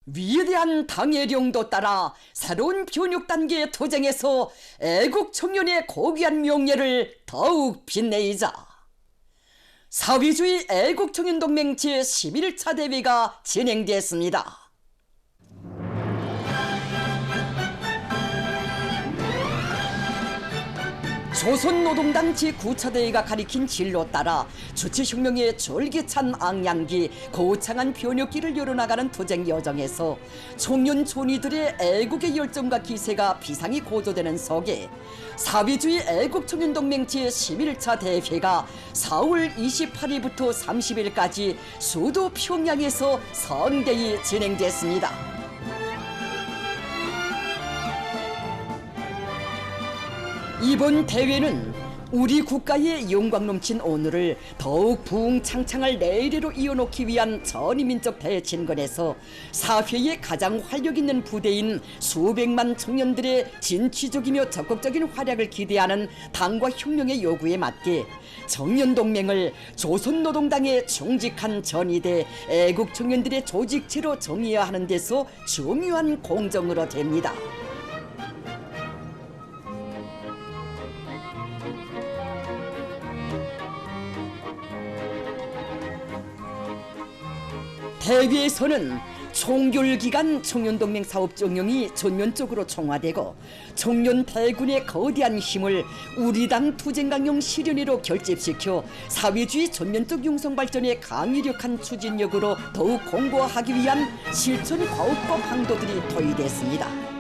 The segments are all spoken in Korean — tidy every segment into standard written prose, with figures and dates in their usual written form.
위대한 당해령도 따라 새로운 변혁 단계의 투쟁에서 애국 청년의 고귀한 명예를 더욱 빛내이자 사회주의 애국청년동맹 제11차 대회가 진행됐습니다. 조선노동당 제9차 대회가 가리킨 진로 따라 주체혁명의 절기찬 앙양기, 거창한 변혁기를 열어나가는 투쟁 여정에서 청년 존이들의 애국의 열정과 기세가 비상이 고조되는 속에 사회주의 애국청년동맹 제11차 대회가 4월 28일부터 30일까지 수도 평양에서 성대히 진행됐습니다. 이번 대회는 우리 국가의 영광 넘친 오늘을 더욱 부흥창창할 내일로 이어놓기 위한 전위민족 대진건에서 사회의 가장 활력 있는 부대인 수백만 청년들의 진취적이며 적극적인 활약을 기대하는 당과 혁명의 요구에 맞게 청년동맹을 조선노동당의 정직한 전위대 애국청년들의 조직체로 정의해야 하는 데서 중요한 공정으로 됩니다. 대회에서는 총결기간 청년동맹 사업 정령이 전면적으로 총화되고 청년 대군의 거대한 힘을 우리 당 투쟁강령 실현으로 결집시켜 사회주의 전면적 융성발전의 강력한 추진력으로 더욱 공고화하기 위한 실천 과업법 항도들이 도입됐습니다.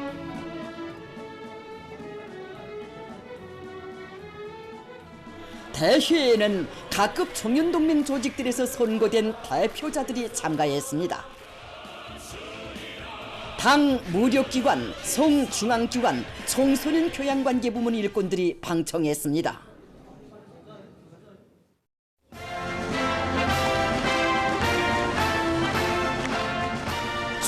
대회에는 각급 청년동맹 조직들에서 선거된 대표자들이 참가했습니다. 당 무력기관, 성중앙기관, 청소년 교양관계 부문 일꾼들이 방청했습니다.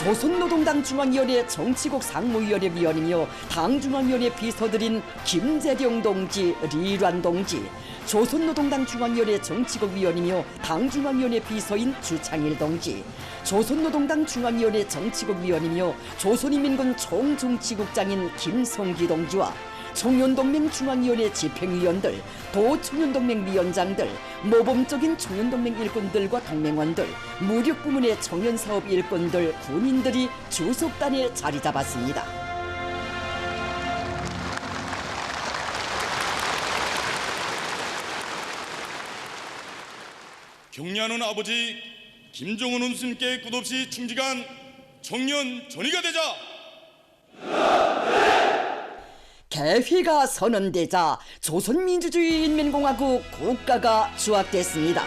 조선노동당 중앙위원회 정치국 상무위원회 위원이며 당중앙위원회 비서들인 김재령 동지, 리란 동지, 조선노동당 중앙위원회 정치국 위원이며 당중앙위원회 비서인 주창일 동지, 조선노동당 중앙위원회 정치국 위원이며 조선인민군 총정치국장인 김성기 동지와 청년동맹 중앙위원회 집행위원들, 도청년동맹 위원장들, 모범적인 청년동맹 일꾼들과 동맹원들, 무력부문의 청년사업 일꾼들, 군인들이 주석단에 자리 잡았습니다. 경례하는 아버지 김정은 원수님께 끝없이 충직한 청년 전위가 되자! 개회가 선언되자 조선민주주의인민공화국 국가가 수락됐습니다.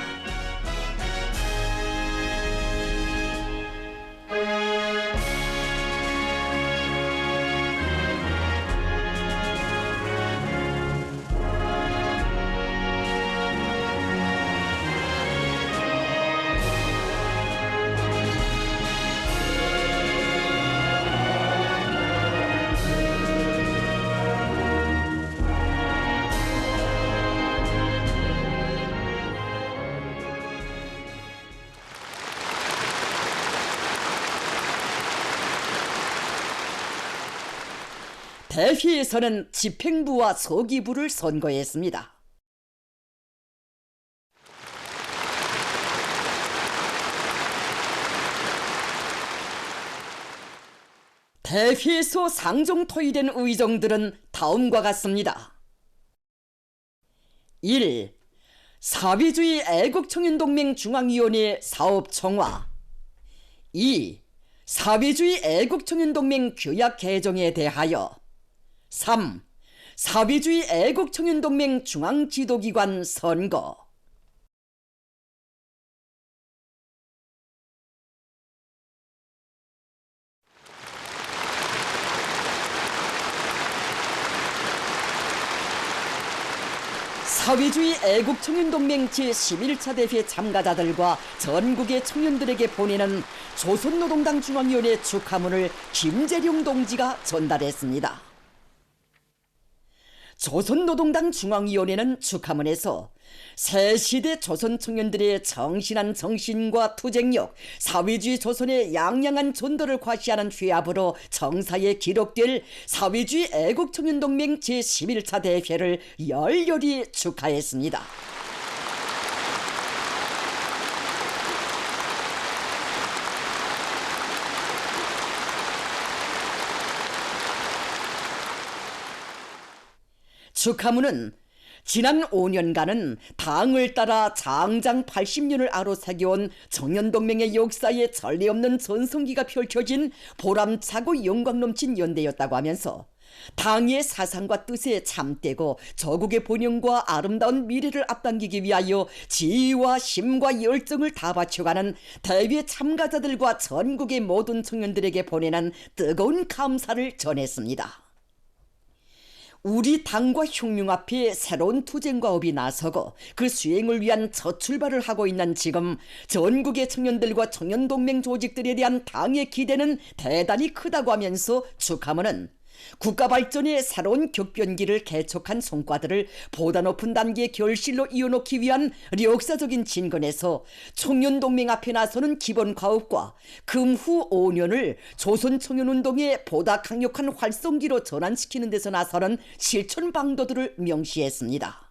대회에서는 집행부와 서기부를 선거했습니다. 대회에서 상정 토의된 의정들은 다음과 같습니다. 1. 사회주의 애국청년동맹 중앙위원회 사업 정화. 2. 사회주의 애국청년동맹 규약 개정에 대하여. 3. 사회주의 애국청년동맹 중앙지도기관 선거. 사회주의 애국청년동맹 제11차 대회 참가자들과 전국의 청년들에게 보내는 조선노동당 중앙위원회 축하문을 김재령 동지가 전달했습니다. 조선노동당 중앙위원회는 축하문에서 새 시대 조선 청년들의 정신한 정신과 투쟁력, 사회주의 조선의 양양한 존도를 과시하는 회합으로 정사에 기록될 사회주의 애국청년동맹 제11차 대회를 열렬히 축하했습니다. 축하문은 지난 5년간은 당을 따라 장장 80년을 아로새겨온 청년동맹의 역사에 전례 없는 전성기가 펼쳐진 보람차고 영광 넘친 연대였다고 하면서 당의 사상과 뜻에 참되고 조국의 본영과 아름다운 미래를 앞당기기 위하여 지혜와 힘과 열정을 다 바쳐가는 대회 참가자들과 전국의 모든 청년들에게 보내는 뜨거운 감사를 전했습니다. 우리 당과 혁명 앞에 새로운 투쟁과 업이 나서고 그 수행을 위한 첫 출발을 하고 있는 지금 전국의 청년들과 청년동맹 조직들에 대한 당의 기대는 대단히 크다고 하면서 축하문은 국가 발전의 새로운 격변기를 개척한 성과들을 보다 높은 단계의 결실로 이어놓기 위한 역사적인 진건에서 청년동맹 앞에 나서는 기본 과업과 금후 5년을 조선청년운동의 보다 강력한 활성기로 전환시키는 데서 나서는 실천 방도들을 명시했습니다.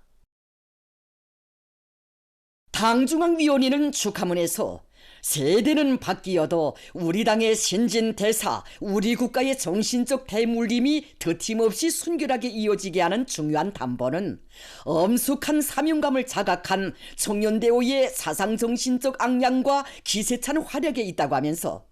당중앙위원회는 축하문에서 세대는 바뀌어도 우리 당의 신진 대사, 우리 국가의 정신적 대물림이 드팀없이 순결하게 이어지게 하는 중요한 담보는 엄숙한 사명감을 자각한 청년대오의 사상정신적 악량과 기세찬 활약에 있다고 하면서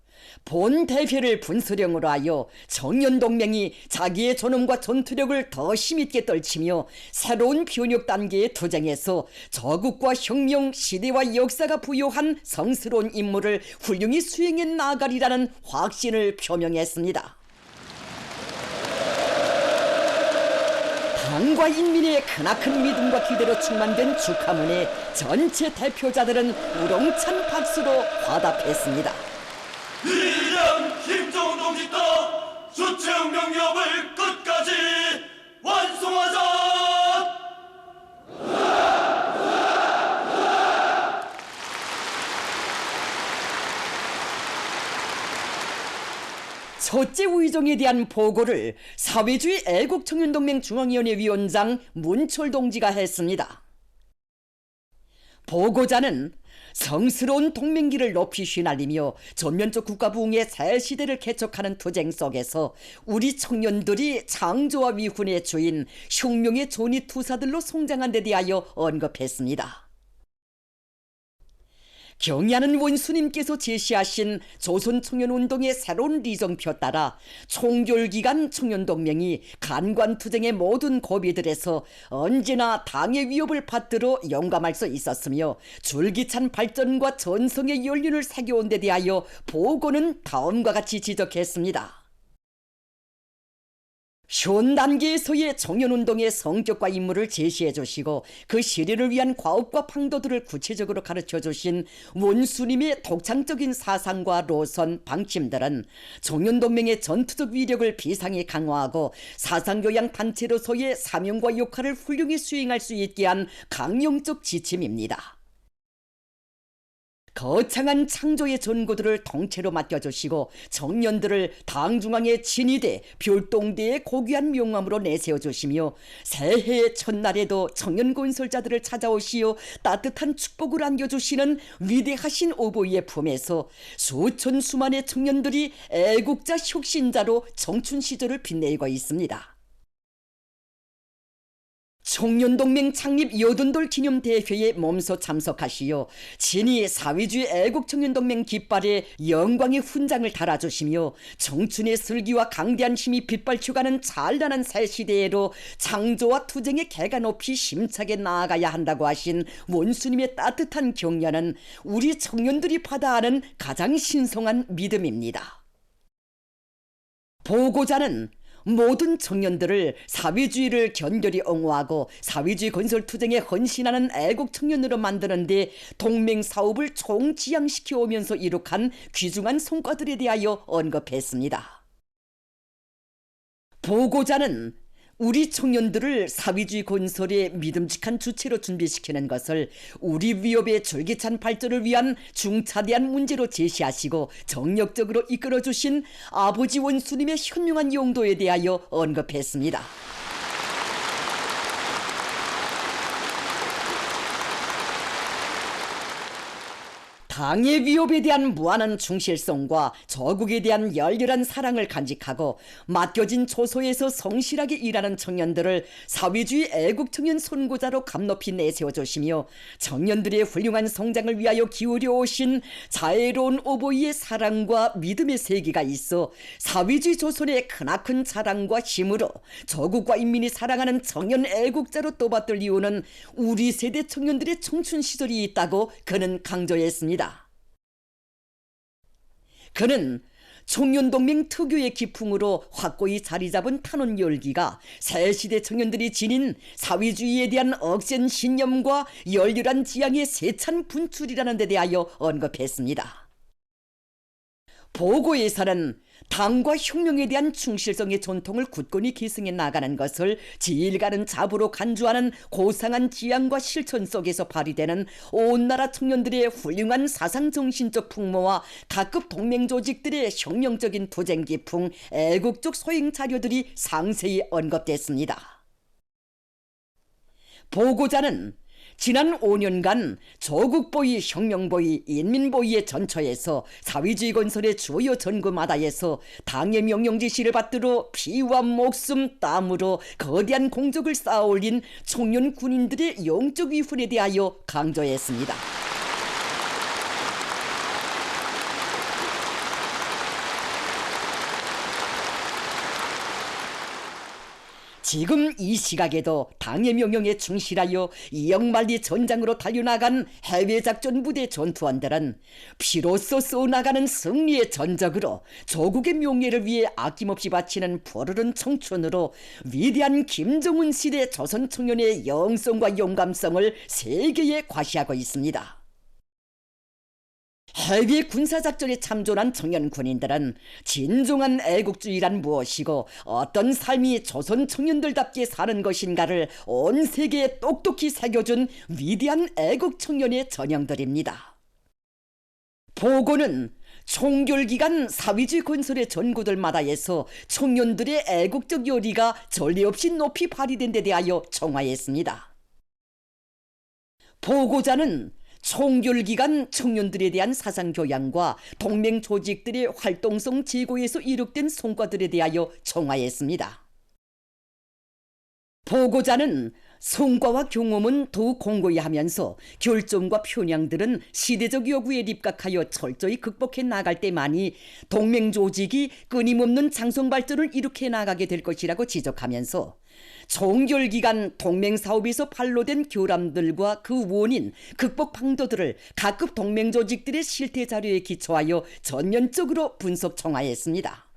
본 대회를 분수령으로 하여 청년동맹이 자기의 존엄과 전투력을 더 힘있게 떨치며 새로운 변혁 단계의 투쟁에서 저국과 혁명, 시대와 역사가 부여한 성스러운 임무를 훌륭히 수행해 나가리라는 확신을 표명했습니다. 당과 인민의 크나큰 믿음과 기대로 충만된 축하문에 전체 대표자들은 우렁찬 박수로 화답했습니다. 이령 김정은 동지 따 주체혁명기업을 끝까지 완성하자! 첫째 의정에 대한 보고를 사회주의 애국청년동맹 중앙위원회 위원장 문철 동지가 했습니다. 보고자는 성스러운 동맹기를 높이 휘날리며 전면적 국가 부흥의 새 시대를 개척하는 투쟁 속에서 우리 청년들이 창조와 위훈의 주인 혁명의 존귀투사들로 성장한 데 대하여 언급했습니다. 경의하는 원수님께서 제시하신 조선청년운동의 새로운 리정표 따라 총결기간 청년동맹이 간관투쟁의 모든 고비들에서 언제나 당의 위협을 받들어 용감할 수 있었으며 줄기찬 발전과 전성의 연륜을 새겨온 데 대하여 보고는 다음과 같이 지적했습니다. 현 단계에서의 청년운동의 성격과 임무를 제시해 주시고 그 실현을 위한 과업과 방도들을 구체적으로 가르쳐 주신 원수님의 독창적인 사상과 노선, 방침들은 청년동맹의 전투적 위력을 비상히 강화하고 사상교양 단체로서의 사명과 역할을 훌륭히 수행할 수 있게 한 강령적 지침입니다. 거창한 창조의 전구들을 통째로 맡겨주시고 청년들을 당중앙의 진위대, 별동대의 고귀한 명함으로 내세워주시며 새해의 첫날에도 청년 건설자들을 찾아오시어 따뜻한 축복을 안겨주시는 위대하신 어버이의 품에서 수천 수만의 청년들이 애국자 혁신자로 청춘 시절을 빛내고 있습니다. 청년동맹 창립 여든돌 기념대회에 몸소 참석하시어 진히 사회주의 애국청년동맹 깃발에 영광의 훈장을 달아주시며 청춘의 슬기와 강대한 힘이 빗발쳐가는 찬란한 새 시대에로 창조와 투쟁의 개가 높이 힘차게 나아가야 한다고 하신 원수님의 따뜻한 격려는 우리 청년들이 받아 하는 가장 신성한 믿음입니다. 보고자는 모든 청년들을 사회주의를 견결히 옹호하고 사회주의 건설 투쟁에 헌신하는 애국 청년으로 만드는 데 동맹 사업을 총지향시켜 오면서 이룩한 귀중한 성과들에 대하여 언급했습니다. 보고자는 우리 청년들을 사회주의 건설의 믿음직한 주체로 준비시키는 것을 우리 위협의 줄기찬 발전을 위한 중차대한 문제로 제시하시고 정력적으로 이끌어주신 아버지 원수님의 현명한 용도에 대하여 언급했습니다. 당의 위협에 대한 무한한 충실성과 저국에 대한 열렬한 사랑을 간직하고 맡겨진 초소에서 성실하게 일하는 청년들을 사회주의 애국청년 선구자로 감높이 내세워주시며 청년들의 훌륭한 성장을 위하여 기울여 오신 자애로운 오보이의 사랑과 믿음의 세계가 있어 사회주의 조선의 크나큰 자랑과 힘으로 저국과 인민이 사랑하는 청년 애국자로 떠받들 이유는 우리 세대 청년들의 청춘 시절이 있다고 그는 강조했습니다. 그는 청년동맹 특유의 기풍으로 확고히 자리잡은 탄원 열기가 새 시대 청년들이 지닌 사회주의에 대한 억센 신념과 열렬한 지향의 세찬 분출이라는 데 대하여 언급했습니다. 보고에서는 당과 혁명에 대한 충실성의 전통을 굳건히 계승해 나가는 것을 지일가는 자부로 간주하는 고상한 지향과 실천 속에서 발휘되는 온 나라 청년들의 훌륭한 사상정신적 풍모와 각급 동맹조직들의 혁명적인 투쟁 기풍, 애국적 소행 자료들이 상세히 언급됐습니다. 보고자는 지난 5년간 조국보위, 혁명보위, 인민보위의 전처에서 사회주의 건설의 주요 전구마다에서 당의 명령 지시를 받들어 피와 목숨, 땀으로 거대한 공적을 쌓아올린 청년 군인들의 영적 위훈에 대하여 강조했습니다. 지금 이 시각에도 당의 명령에 충실하여 이역만리 전장으로 달려나간 해외작전 부대 전투원들은 피로써 써나가는 승리의 전적으로 조국의 명예를 위해 아낌없이 바치는 푸르른 청춘으로 위대한 김정은 시대 조선 청년의 영성과 용감성을 세계에 과시하고 있습니다. 해외 군사작전에 참전한 청년 군인들은 진정한 애국주의란 무엇이고 어떤 삶이 조선 청년들답게 사는 것인가를 온 세계에 똑똑히 새겨준 위대한 애국 청년의 전형들입니다. 보고는 총결기간 사회주의 건설의 전구들마다에서 청년들의 애국적 열의가 전례 없이 높이 발휘된 데 대하여 청하했습니다. 보고자는 총결기간 청년들에 대한 사상교양과 동맹 조직들의 활동성 제고에서 이룩된 성과들에 대하여 청하했습니다. 보고자는 성과와 경험은 더욱 공고히 하면서 결정과 편향들은 시대적 요구에 입각하여 철저히 극복해 나갈 때만이 동맹 조직이 끊임없는 장성 발전을 일으켜 나가게 될 것이라고 지적하면서 총결기간 동맹 사업에서 발로된 결함들과 그 원인, 극복 방도들을 각급 동맹 조직들의 실태 자료에 기초하여 전면적으로 분석 청하했습니다.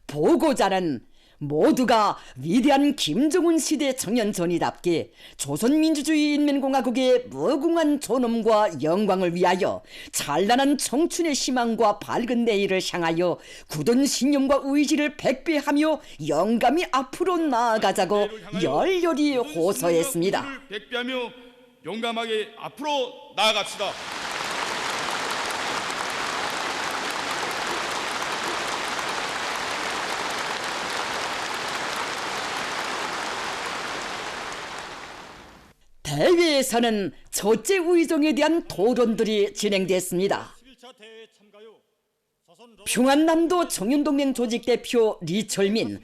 보고자는 모두가 위대한 김정은 시대 청년전이답게 조선민주주의인민공화국의 무궁한 존엄과 영광을 위하여 찬란한 청춘의 희망과 밝은 내일을 향하여 굳은 신념과 의지를 백배하며 영감히 앞으로 나아가자고 열렬히 호소했습니다. 백배하며 용감하게 앞으로 나아갑시다. 대회에서는 첫째 의정에 대한 토론들이 진행됐습니다. 평안남도 청년동맹 조직대표 리철민,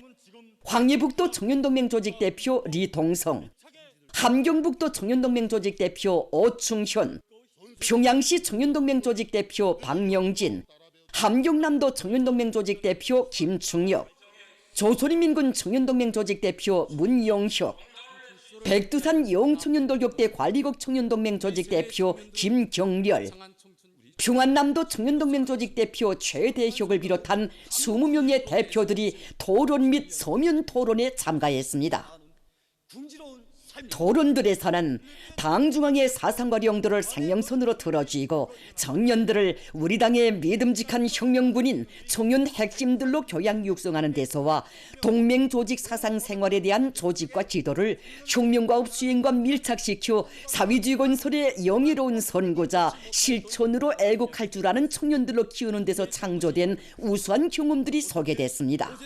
황해북도 청년동맹 조직대표 리동성, 함경북도 청년동맹 조직대표 오충현, 평양시 청년동맹 조직대표 박명진, 함경남도 청년동맹 조직대표 김충혁, 조선인민군 청년동맹 조직대표 문영혁, 백두산 영청년도격대 관리국 청년동맹 조직대표 김경렬, 평안남도 청년동맹 조직대표 최대혁을 비롯한 20명의 대표들이 토론 및 서면 토론에 참가했습니다. 토론들에서는 당 중앙의 사상과 용도를 생명선으로 들어주이고 청년들을 우리 당의 믿음직한 혁명군인 청년 핵심들로 교양 육성하는 데서와 동맹 조직 사상 생활에 대한 조직과 지도를 혁명과업 수행과 밀착시켜 사회주의 건설의 영예로운 선구자 실천으로 애국할 줄 아는 청년들로 키우는 데서 창조된 우수한 경험들이 소개됐습니다.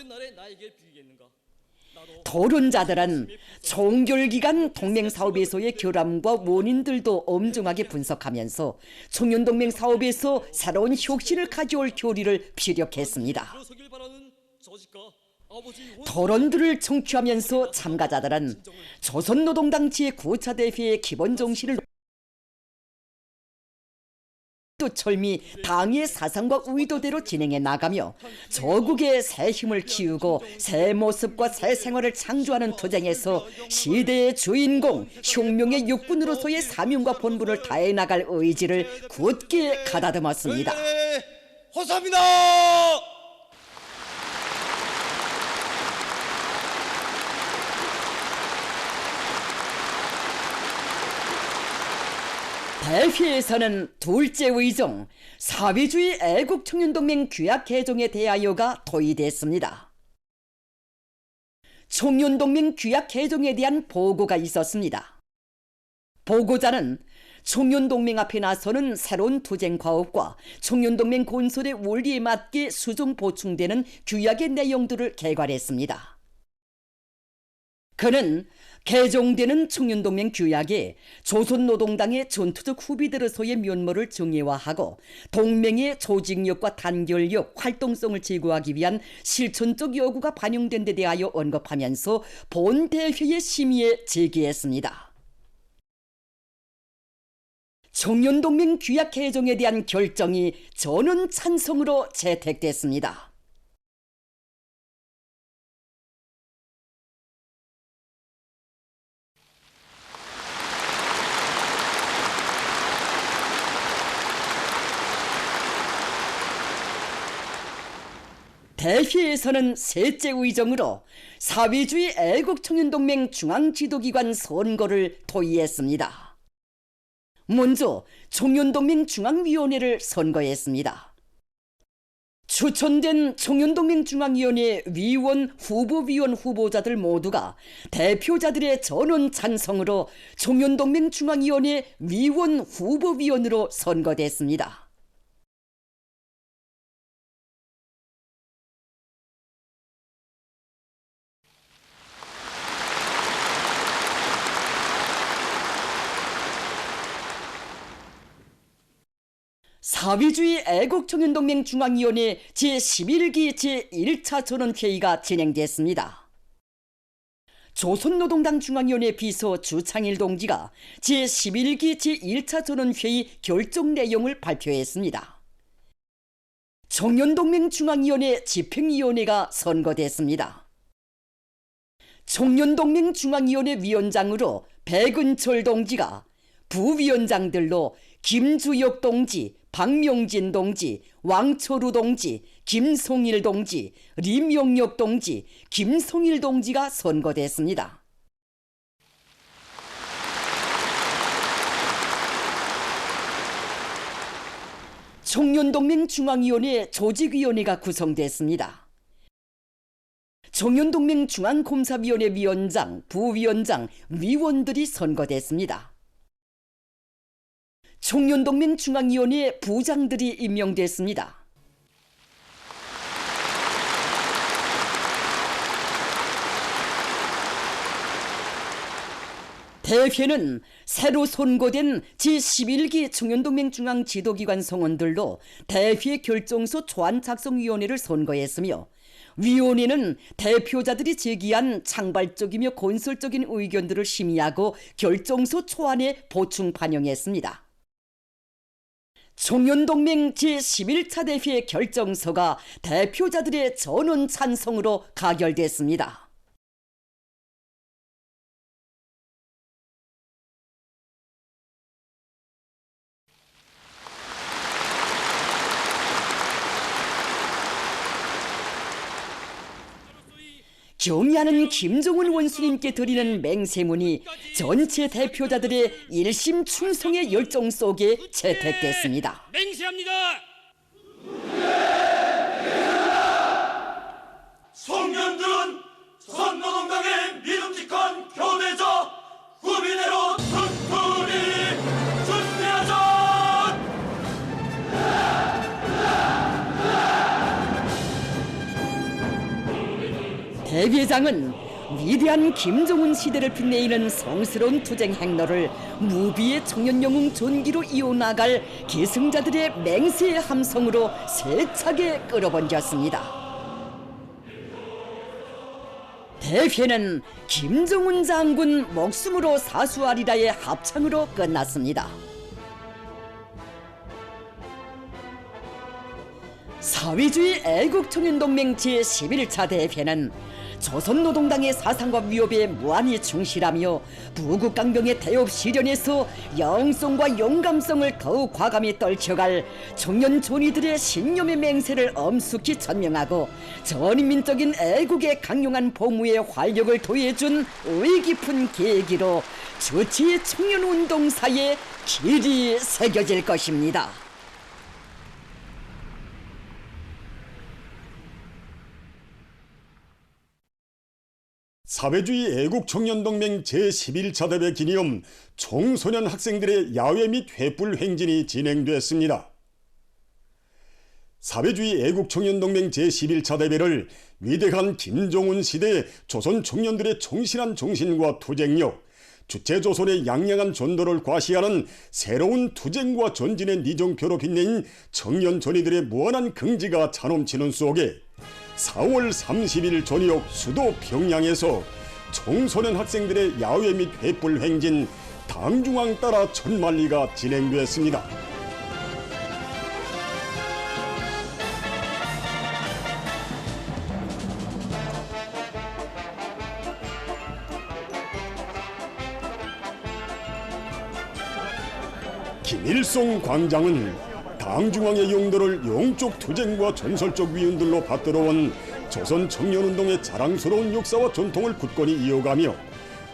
토론자들은 총결기간 동맹사업에서의 결함과 원인들도 엄중하게 분석하면서 청년동맹 사업에서 새로운 혁신을 가져올 교리를 피력했습니다. 토론들을 청취하면서 참가자들은 조선노동당 제9차 대회의 기본 정신을 철미 당의 사상과 의도대로 진행해 나가며 조국의 새 힘을 키우고 새 모습과 새 생활을 창조하는 투쟁에서 시대의 주인공 혁명의 육군으로서의 사명과 본분을 다해 나갈 의지를 굳게 가다듬었습니다. 호사합니다. 대회에서는 둘째 의정 사회주의 애국청년동맹 규약 개정에 대하여가 토의됐습니다. 청년동맹 규약 개정에 대한 보고가 있었습니다. 보고자는 청년동맹 앞에 나서는 새로운 투쟁 과업과 청년동맹 건설의 원리에 맞게 수정 보충되는 규약의 내용들을 개괄했습니다. 그는 개정되는 청년동맹 규약에 조선노동당의 전투적 후비들로서의 면모를 정예화하고 동맹의 조직력과 단결력, 활동성을 제고하기 위한 실천적 요구가 반영된 데 대하여 언급하면서 본 대회의 심의에 제기했습니다. 청년동맹 규약 개정에 대한 결정이 전원 찬성으로 채택됐습니다. 대회에서는 셋째 의정으로 사회주의 애국청년동맹 중앙지도기관 선거를 토의했습니다. 먼저 청년동맹 중앙위원회를 선거했습니다. 추천된 청년동맹 중앙위원회 위원, 후보위원 후보자들 모두가 대표자들의 전원 찬성으로 청년동맹 중앙위원회 위원, 후보위원으로 선거됐습니다. 사회주의 애국청년동맹 중앙위원회 제11기 제1차 전원회의가 진행됐습니다. 조선노동당 중앙위원회 비서 주창일 동지가 제11기 제1차 전원회의 결정 내용을 발표했습니다. 청년동맹 중앙위원회 집행위원회가 선거됐습니다. 청년동맹 중앙위원회 위원장으로 백은철 동지가, 부위원장들로 김주혁 동지, 박명진 동지, 왕초루 동지, 김송일 동지, 림용역 동지, 김송일 동지가 선거됐습니다. 청년동맹 중앙위원회 조직위원회가 구성됐습니다. 청년동맹 중앙검사위원회 위원장, 부위원장, 위원들이 선거됐습니다. 청년동맹 중앙위원회 부장들이 임명됐습니다. 대회는 새로 선거된 제11기 청년동맹 중앙지도기관 성원들로 대회 결정서 초안 작성위원회를 선거했으며, 위원회는 대표자들이 제기한 창발적이며 건설적인 의견들을 심의하고 결정서 초안에 보충 반영했습니다. 청년동맹 제11차 대회 결정서가 대표자들의 전원 찬성으로 가결됐습니다. 경의하는 김정은 원수님께 드리는 맹세문이 전체 대표자들의 일심 충성의 열정 속에 채택됐습니다. 맹세합니다. 청년들은 조선노동당의 믿음직한 교대자 구비대로 튼튼히 준비하자. 대회장은 위대한 김정은 시대를 빛내이는 성스러운 투쟁 행로를 무비의 청년 영웅 존기로 이어나갈 계승자들의 맹세의 함성으로 세차게 끌어번졌습니다. 대회는 김정은 장군 목숨으로 사수하리라의 합창으로 끝났습니다. 사회주의 애국청년동맹 제11차 대회는 조선노동당의 사상과 위협에 무한히 충실하며 부국강병의 태업 실현에서 영성과 용감성을 더욱 과감히 떨쳐갈 청년 존이들의 신념의 맹세를 엄숙히 천명하고 전인민적인 애국의 강력한 복무에 활력을 더해준 의깊은 계기로 주체의 청년운동사에 길이 새겨질 것입니다. 사회주의 애국청년동맹 제11차 대회 기념 청소년 학생들의 야외 및 횃불 행진이 진행됐습니다. 사회주의 애국청년동맹 제11차 대회를 위대한 김정은 시대 조선 청년들의 청신한 정신과 투쟁력, 주체조선의 양양한 전도를 과시하는 새로운 투쟁과 전진의 니정표로 빛낸 청년 전이들의 무한한 긍지가 차넘치는 속에 4월 30일 저녁 수도 평양에서 청소년 학생들의 야외 및 횃불 행진 당중앙 따라 천만리가 진행됐습니다. 김일성 광장은 당중앙의 용도를 영적 투쟁과 전설적 위운들로 받들어온 조선 청년운동의 자랑스러운 역사와 전통을 굳건히 이어가며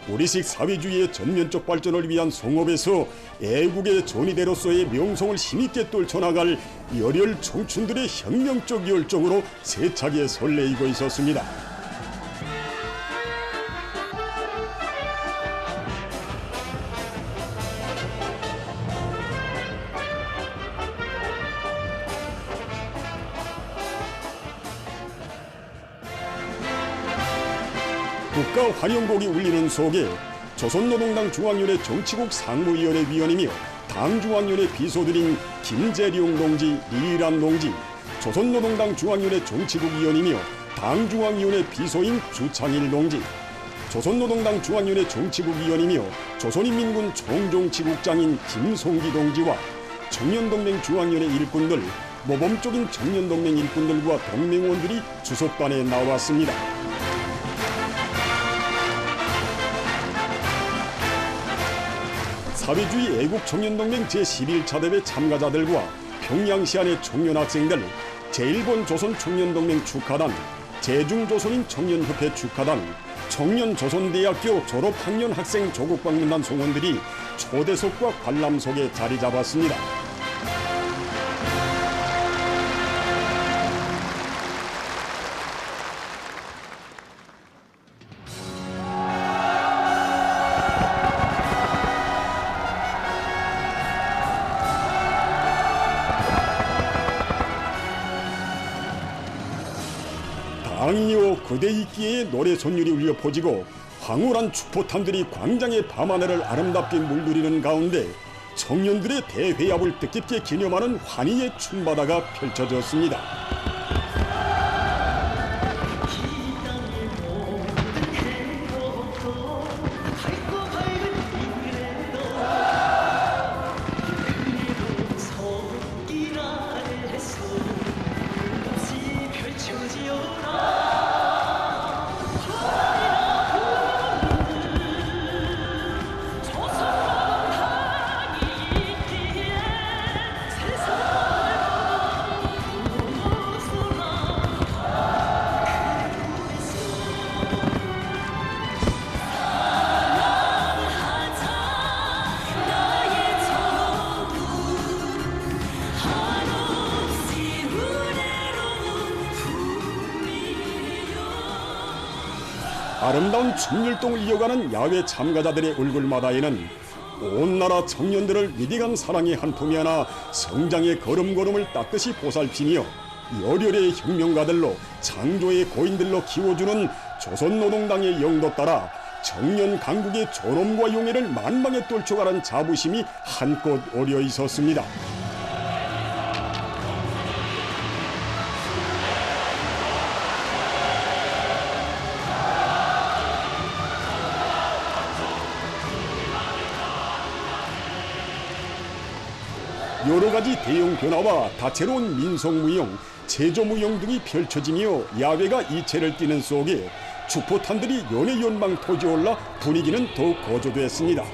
우리식 사회주의의 전면적 발전을 위한 성업에서 애국의 전위대로서의 명성을 힘있게 떨쳐나갈 열혈 청춘들의 혁명적 열정으로 세차게 설레이고 있었습니다. 국가 환영곡이 울리는 속에 조선노동당 중앙위원회 정치국 상무위원회 위원이며 당중앙위원회 비서들인 김재룡 동지, 리란 동지, 조선노동당 중앙위원회 정치국 위원이며 당중앙위원회 비서인 주창일 동지, 조선노동당 중앙위원회 정치국 위원이며 조선인민군 총정치국장인 김송기 동지와 청년동맹 중앙위원회 일꾼들, 모범적인 청년동맹 일꾼들과 동맹원들이 주석단에 나왔습니다. 사회주의 애국청년동맹 제11차 대회 참가자들과 평양시안의 청년학생들, 제1본 조선청년동맹 축하단, 제중조선인 청년협회 축하단, 청년조선대학교 졸업학년 학생 조국방문단 송원들이 초대석과 관람석에 자리 잡았습니다. 당이여 그대 있기에 노래 선율이 울려 퍼지고 황홀한 축포탄들이 광장의 밤하늘을 아름답게 물들이는 가운데 청년들의 대회합을 뜻깊게 기념하는 환희의 춤바다가 펼쳐졌습니다. 아름다운 춘율동을 이어가는 야외 참가자들의 얼굴마다에는 온 나라 청년들을 위대한 사랑의 한 품에 안아 성장의 걸음걸음을 따뜻이 보살피며 열혈의 혁명가들로 창조의 고인들로 키워주는 조선노동당의 영도 따라 청년 강국의 존엄과 용애를 만방에 떨쳐가는 자부심이 한껏 어려 있었습니다. 여러 가지 대형 변화와 다채로운 민속무용, 제조무용 등이 펼쳐지며 야외가 이체를 띠는 속에 축포탄들이 연의 연방 터지올라 분위기는 더욱 고조됐습니다.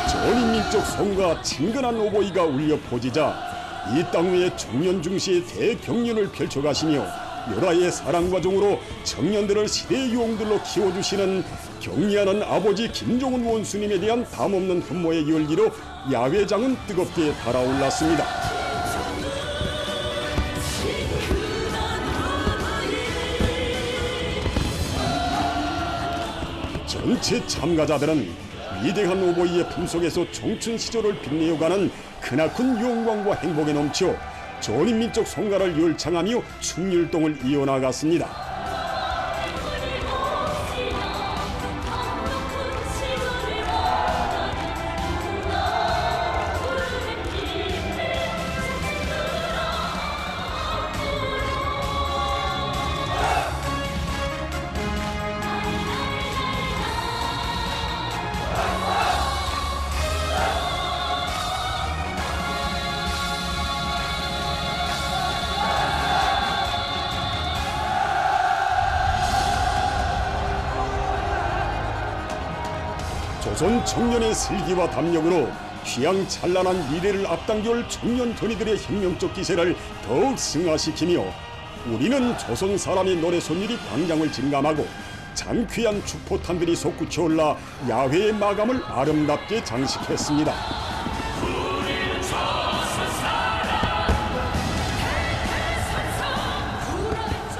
전인민족 송과 친근한 오보이가 울려 퍼지자 이 땅 위에 청년 중시의 대경륜을 펼쳐가시며 열화의 사랑과 정으로 청년들을 시대의 유홍들로 키워주시는 경리하는 아버지 김종훈 원수님에 대한 담없는 흠모의 열기로 야외장은 뜨겁게 달아올랐습니다. 전체 참가자들은 위대한 오보이의 품속에서 청춘 시절을 빛내어가는 크나큰 영광과 행복에 넘쳐 전인민족 송가를 열창하며 춘율동을 이어나갔습니다. 조선 청년의 슬기와 담력으로 휘황찬란한 미래를 앞당겨올 청년 전이들의 혁명적 기세를 더욱 승화시키며 우리는 조선 사람의 노래 손율이 광장을 진감하고 장쾌한 축포탄들이 솟구쳐 올라 야외의 마감을 아름답게 장식했습니다.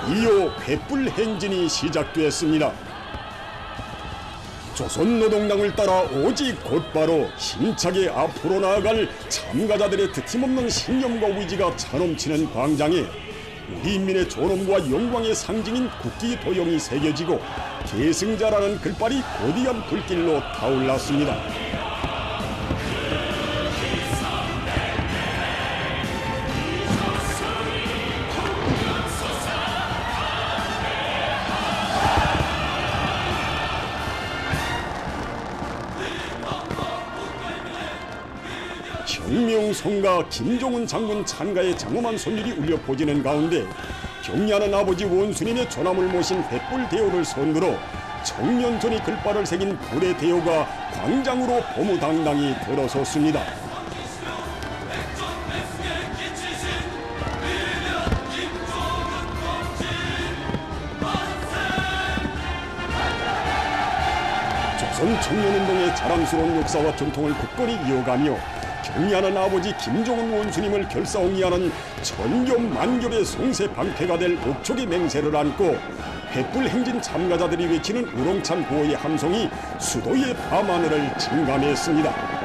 이어 횃불 행진이 시작됐습니다. 조선노동당을 따라 오직 곧바로 힘차게 앞으로 나아갈 참가자들의 드팀없는 신념과 의지가 차넘치는 광장에 우리 인민의 존엄과 영광의 상징인 국기 도형이 새겨지고 계승자라는 글발이 거대한 불길로 타올랐습니다. 혁명송가 김종훈 장군 찬가의 장엄한 손길이 울려 퍼지는 가운데 경리하는 아버지 원수님의 조남을 모신 횃불 대오를 손들어 청년전이 글발을 새긴 불의 대오가 광장으로 보무당당히 들어섰습니다. 조선 청년운동의 자랑스러운 역사와 전통을 굳건히 이어가며 경리하는 아버지 김종훈 원수님을 결사옹이하는 천겹만겹의 송세 방패가 될 옥촉의 맹세를 안고 횃불 행진 참가자들이 외치는 우렁찬 구호의 함성이 수도의 밤하늘을 증감했습니다.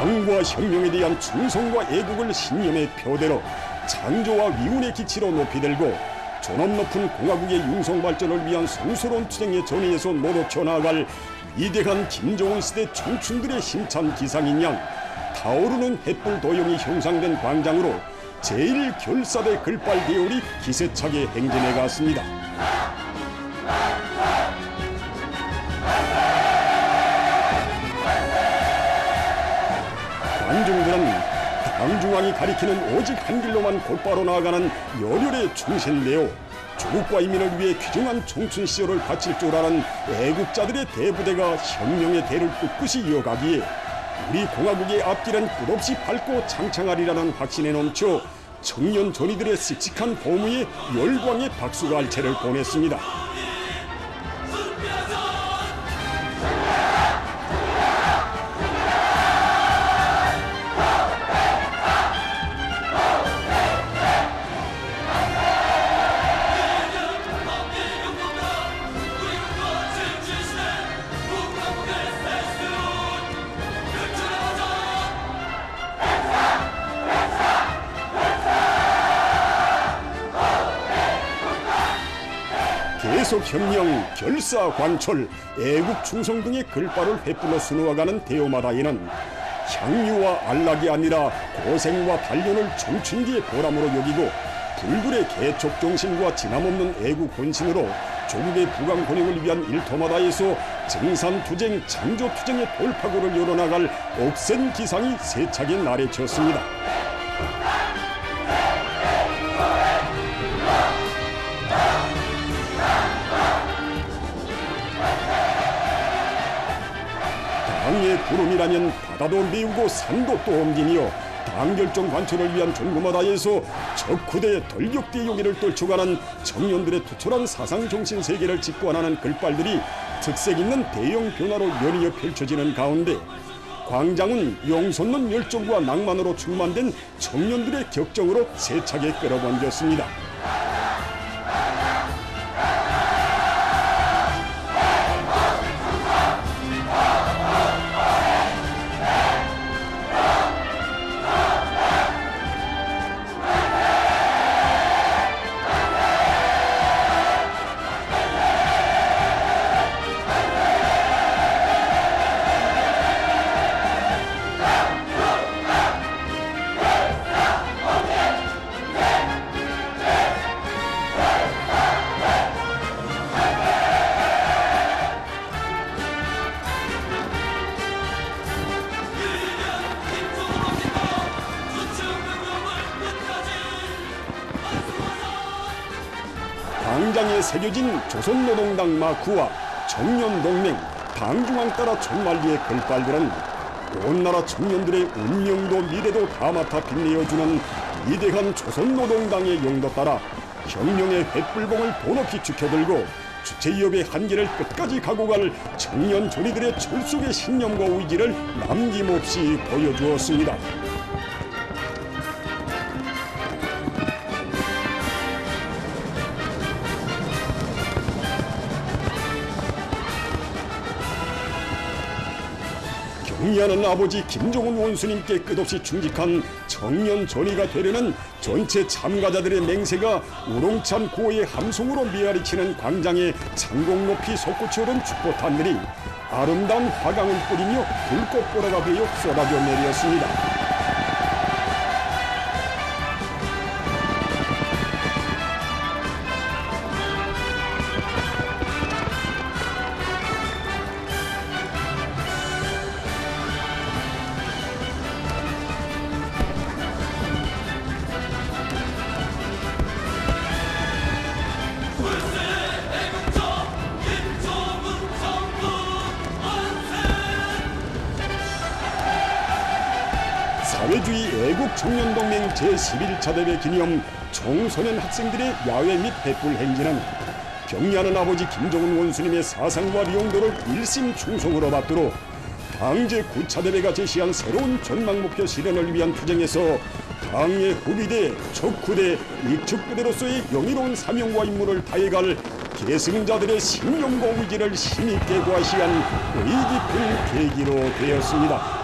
당과 혁명에 대한 충성과 애국을 신념의 표대로 창조와 위운의 기치로 높이 들고 존엄 높은 공화국의 융성 발전을 위한 성스러운 투쟁의 전위에서 노력해 나아갈 위대한 김정은 시대 청춘들의 힘찬 기상인 양 타오르는 횃불 도형이 형상된 광장으로 제1결사대 글발 대열이 기세차게 행진해 갔습니다. 관중들은 당중앙이 가리키는 오직 한 길로만 곧바로 나아가는 열혈의 충신되어 조국과 인민을 위해 귀중한 청춘 시절을 바칠 줄 아는 애국자들의 대부대가 혁명의 대를 꿋꿋이 이어가기에 우리 공화국의 앞길은 끝없이 밝고 창창하리라는 확신에 넘쳐 청년 전이들의 씩씩한 보무에 열광의 박수가 알채를 보냈습니다. 계속혁명, 결사관철, 애국 충성 등의 글발을 횃불로 수놓아가는 대요마다에는 향유와 안락이 아니라 고생과 단련을 청춘기의 보람으로 여기고 불굴의 개척정신과 진함없는 애국 본신으로 조국의 부강 혼행을 위한 일터마다에서 증산투쟁, 창조투쟁의 돌파구를 열어나갈 억센 기상이 세차게 나래쳤습니다. 당의 부름이라면 바다도 메우고 산도 또 옮기며 당결정 관철을 위한 종구마다에서 적후대 돌격대 용기를 떨쳐가는 청년들의 투철한 사상정신 세계를 직관하는 글발들이 특색 있는 대형 변화로 연이어 펼쳐지는 가운데 광장은 용솟는 열정과 낭만으로 충만된 청년들의 격정으로 세차게 끌어번졌습니다. 광장에 새겨진 조선노동당 마크와 청년동맹, 당중앙 따라 총말리의 글발들은 온 나라 청년들의 운명도 미래도 다 맡아 빛내어주는 위대한 조선노동당의 용도 따라 혁명의 횃불봉을 번호히 지켜들고 주체위협의 한계를 끝까지 가고 갈 청년 조리들의 철속의 신념과 의지를 남김없이 보여주었습니다. 경의하는 아버지 김정은 원수님께 끝없이 충직한 청년 전의가 되려는 전체 참가자들의 맹세가 우렁찬 고의 함성으로 메아리치는 광장에 창공 높이 솟구치 오른 축포탄들이 아름다운 화강을 뿌리며 불꽃보라가 되어 쏟아져 내렸습니다. 사회주의 애국청년동맹 제11차 대회 기념 청소년 학생들의 야외 및 횃불 행진은 경의하는 아버지 김정은 원수님의 사상과 용도를 일심 충성으로 받들어 당 제9차 대회가 제시한 새로운 전망 목표 실현을 위한 투쟁에서 당의 후비대, 적후대, 익축부대로서의 영예로운 사명과 임무를 다해갈 계승자들의 신념과 의지를 힘있게 과시한 의기 깊은 계기로 되었습니다.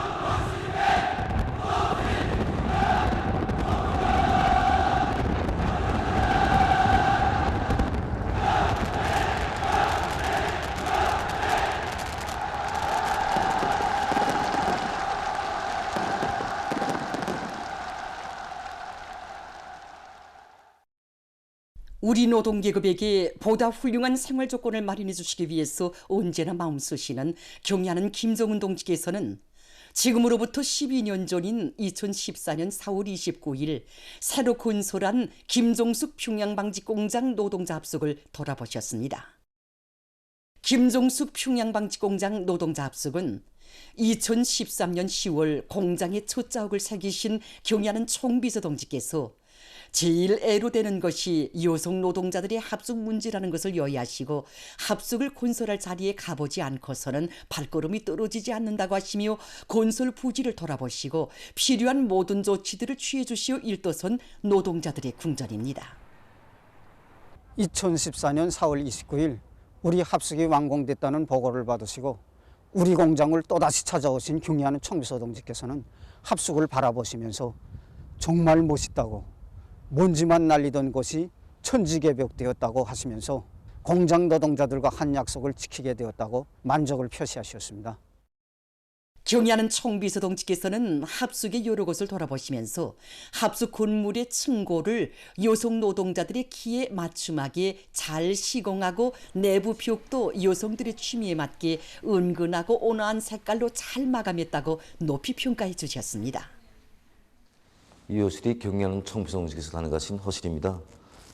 우리 노동계급에게 보다 훌륭한 생활 조건을 마련해 주시기 위해서 언제나 마음 쓰시는 경의하는 김정은 동지께서는 지금으로부터 12년 전인 2014년 4월 29일 새로 건설한 김종숙 평양방직공장 노동자 합숙을 돌아보셨습니다. 김종숙 평양방직공장 노동자 합숙은 2013년 10월 공장에 첫 자욱을 새기신 경의하는 총비서 동지께서 제일 애로되는 것이 여성 노동자들의 합숙 문제라는 것을 여의하시고 합숙을 건설할 자리에 가보지 않고서는 발걸음이 떨어지지 않는다고 하시며 건설 부지를 돌아보시고 필요한 모든 조치들을 취해 주시어 일도선 노동자들의 궁전입니다. 2014년 4월 29일 우리 합숙이 완공됐다는 보고를 받으시고 우리 공장을 또다시 찾아오신 경의하는 총비서 동지께서는 합숙을 바라보시면서 정말 멋있다고 먼지만 날리던 곳이 천지개벽되었다고 하시면서 공장 노동자들과 한 약속을 지키게 되었다고 만족을 표시하셨습니다. 경의하는 총비서 동지께서는 합숙의 여러 곳을 돌아보시면서 합숙 건물의 층고를 여성 노동자들의 키에 맞춤하게 잘 시공하고 내부 벽도 여성들의 취미에 맞게 은근하고 온화한 색깔로 잘 마감했다고 높이 평가해 주셨습니다. 이 호실이 경의하는 총비서 동지께서 다녀가신 허실입니다.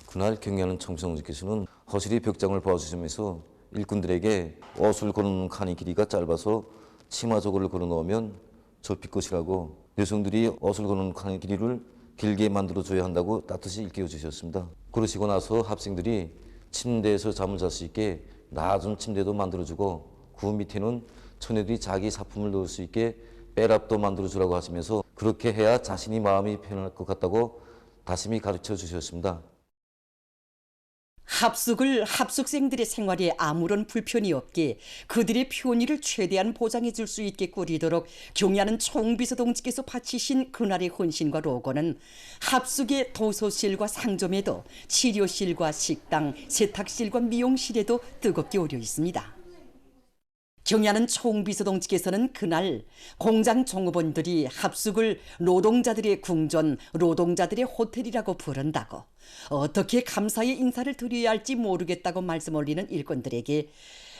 그날 경의하는 총비서 동지께서는 허실이 벽장을 보아주시면서 일꾼들에게 옷을 걸어놓는 칸이 길이가 짧아서 치마 저고를 걸어놓으면 접힐 것이라고 여성들이 옷을 걸어놓는 칸의 길이를 길게 만들어줘야 한다고 따뜻이 일깨워주셨습니다. 그러시고 나서 학생들이 침대에서 잠을 잘 수 있게 낮은 침대도 만들어주고 그 밑에는 처녀들이 자기 사품을 넣을 수 있게 빼랍도 만들어주라고 하시면서 그렇게 해야 자신이 마음이 편할 것 같다고 다짐히 가르쳐 주셨습니다. 합숙을 합숙생들의 생활에 아무런 불편이 없게 그들의 편의를 최대한 보장해 줄 수 있게 꾸리도록 경의하는 총비서 동지께서 바치신 그날의 헌신과 로고는 합숙의 도서실과 상점에도 치료실과 식당, 세탁실과 미용실에도 뜨겁게 오려 있습니다. 경의하는 총비서 동지께서는 그날 공장 종업원들이 합숙을 노동자들의 궁전, 노동자들의 호텔이라고 부른다고 어떻게 감사의 인사를 드려야 할지 모르겠다고 말씀 올리는 일꾼들에게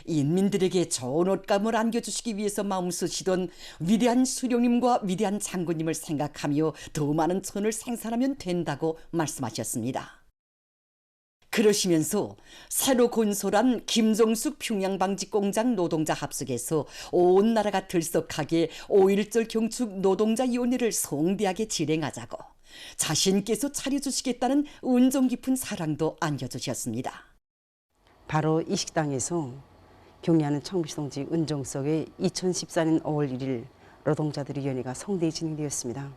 인민들에게 좋은 옷감을 안겨주시기 위해서 마음 쓰시던 위대한 수령님과 위대한 장군님을 생각하며 더 많은 천을 생산하면 된다고 말씀하셨습니다. 그러시면서 새로 건설한 김종숙 평양방직공장 노동자 합숙에서 온 나라가 들썩하게 5.1절 경축 노동자위원회를 성대하게 진행하자고 자신께서 차려주시겠다는 은정 깊은 사랑도 안겨주셨습니다. 바로 이 식당에서 경의하는 총비서 동지 은정 속에 2014년 5월 1일 노동자들위원회가 성대히 진행되었습니다.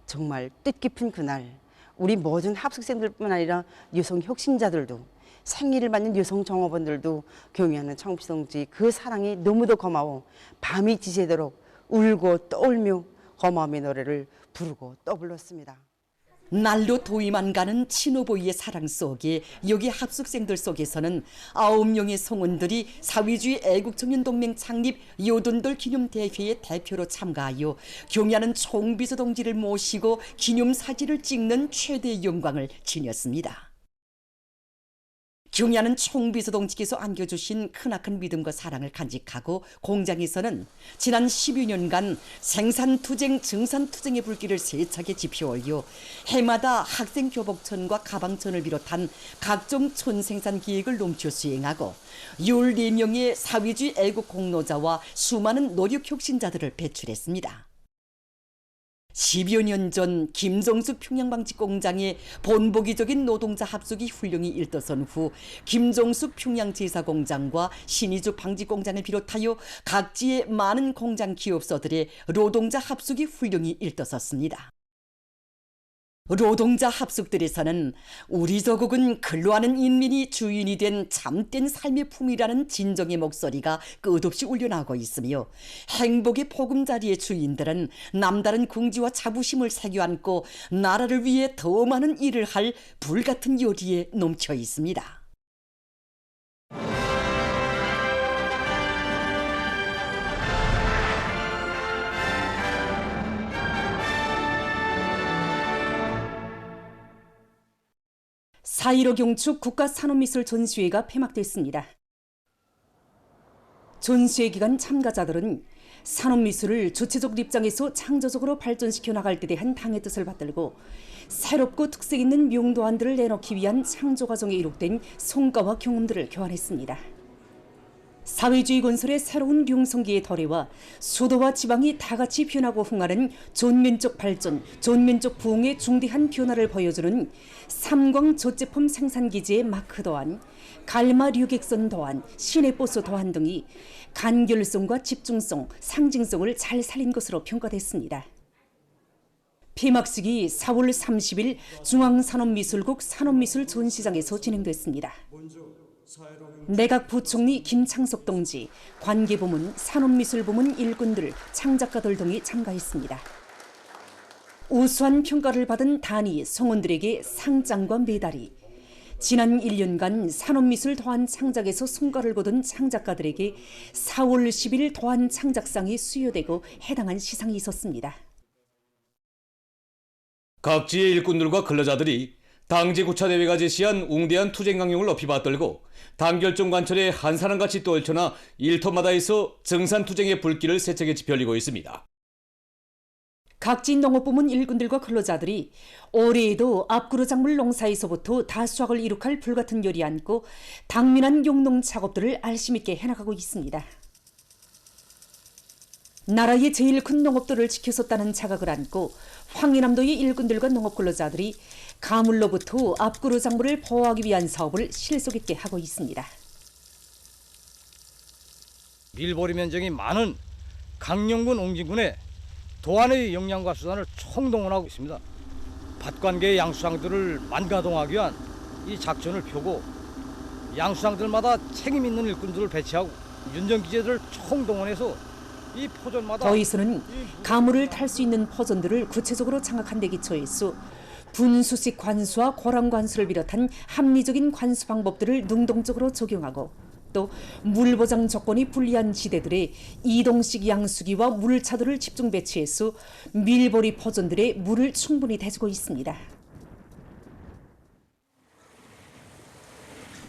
정말 뜻깊은 그날 우리 모든 합숙생들뿐 아니라 여성 혁신자들도 생일을 맞는 여성 종업원들도 경의하는 총비서 동지 그 사랑이 너무도 고마워 밤이 지새도록 울고 떠올며 고마움의 노래를 부르고 또 불렀습니다. 날로 도이만 가는 친오보이의 사랑 속에 여기 합숙생들 속에서는 9명의 성원들이 사회주의 애국청년동맹 창립 요돈돌 기념대회의 대표로 참가하여 경의하는 총비서 동지를 모시고 기념사진을 찍는 최대의 영광을 지녔습니다. 경의하는 총비서 동지께서 안겨주신 크나큰 믿음과 사랑을 간직하고 공장에서는 지난 10여 년간 생산투쟁, 증산투쟁의 불길을 세차게 지펴올려 해마다 학생교복천과 가방천을 비롯한 각종 촌생산 기획을 넘쳐 수행하고 14명의 사회주의 애국 공로자와 수많은 노력혁신자들을 배출했습니다. 10여 년 전 김종숙 평양방직공장의 본보기적인 노동자 합숙이 훌륭히 일떠선 후 김종숙 평양제사공장과 신의주 방직공장을 비롯하여 각지의 많은 공장 기업소들의 노동자 합숙이 훌륭히 일떠섰습니다. 노동자 합숙들에서는 우리 조국은 근로하는 인민이 주인이 된 참된 삶의 품이라는 진정의 목소리가 끝없이 울려나오고 있으며 행복의 보금자리의 주인들은 남다른 긍지와 자부심을 새겨안고 나라를 위해 더 많은 일을 할 불같은 요리에 넘쳐 있습니다. 4.15 경축 국가산업미술 전시회가 폐막됐습니다. 전시회 기간 참가자들은 산업미술을 주체적 입장에서 창조적으로 발전시켜 나갈 때 대한 당의 뜻을 받들고 새롭고 특색 있는 명도안들을 내놓기 위한 창조 과정에 이룩된 성과와 경험들을 교환했습니다. 사회주의 건설의 새로운 명성기의 도래와 수도와 지방이 다 같이 변하고 흥하는 전면적 발전, 전면적 부흥의 중대한 변화를 보여주는 삼광 젖제품 생산기지의 마크 도안, 갈마 류객선 도안, 시내버스 도안 등이 간결성과 집중성, 상징성을 잘 살린 것으로 평가됐습니다. 폐막식이 4월 30일 중앙산업미술국 산업미술 전시장에서 진행됐습니다. 내각 부총리 김창석 동지, 관계부문, 산업미술부문 일꾼들, 창작가들 등이 참가했습니다. 우수한 평가를 받은 단위, 성원들에게 상장과 메달이, 지난 1년간 산업미술 도안 창작에서 성과를 거둔 창작가들에게 4월 10일 도안 창작상이 수여되고 해당한 시상이 있었습니다. 각지의 일꾼들과 근로자들이 당지 구차대회가 제시한 웅대한 투쟁 강령을 높이 받들고 단결정 관철에 한 사람같이 떨쳐나 일터마다에서 정산투쟁의 불길을 세차게 지펴리고 있습니다. 각지 농업부문 일꾼들과 근로자들이 올해에도 앞구로 작물 농사에서부터 다수확을 이룩할 불같은 열이 안고 당면한 용농 작업들을 알심 있게 해나가고 있습니다. 나라의 제일 큰 농업도를 지켜섰다는 자각을 안고 황해남도의 일꾼들과 농업 근로자들이 가물로부터 앞구로 작물을 보호하기 위한 사업을 실속 있게 하고 있습니다. 밀보리 면적이 많은 강령군 옹진군에 도안의 역량과 수단을 총동원하고 있습니다. 밭관계의 양수장들을 만가동하기 위한 이 작전을 펴고 양수장들마다 책임 있는 일꾼들을 배치하고 윤정기재들을 총동원해서 이 포전마다 더위서는 가물을 탈 수 있는 포전들을 구체적으로 장악한 데 기초해서 분수식 관수와 고랑 관수를 비롯한 합리적인 관수 방법들을 능동적으로 적용하고 또 물보장 조건이 불리한 지대들의 이동식 양수기와 물차도를 집중 배치해서 밀보리 포전들의 물을 충분히 대주고 있습니다.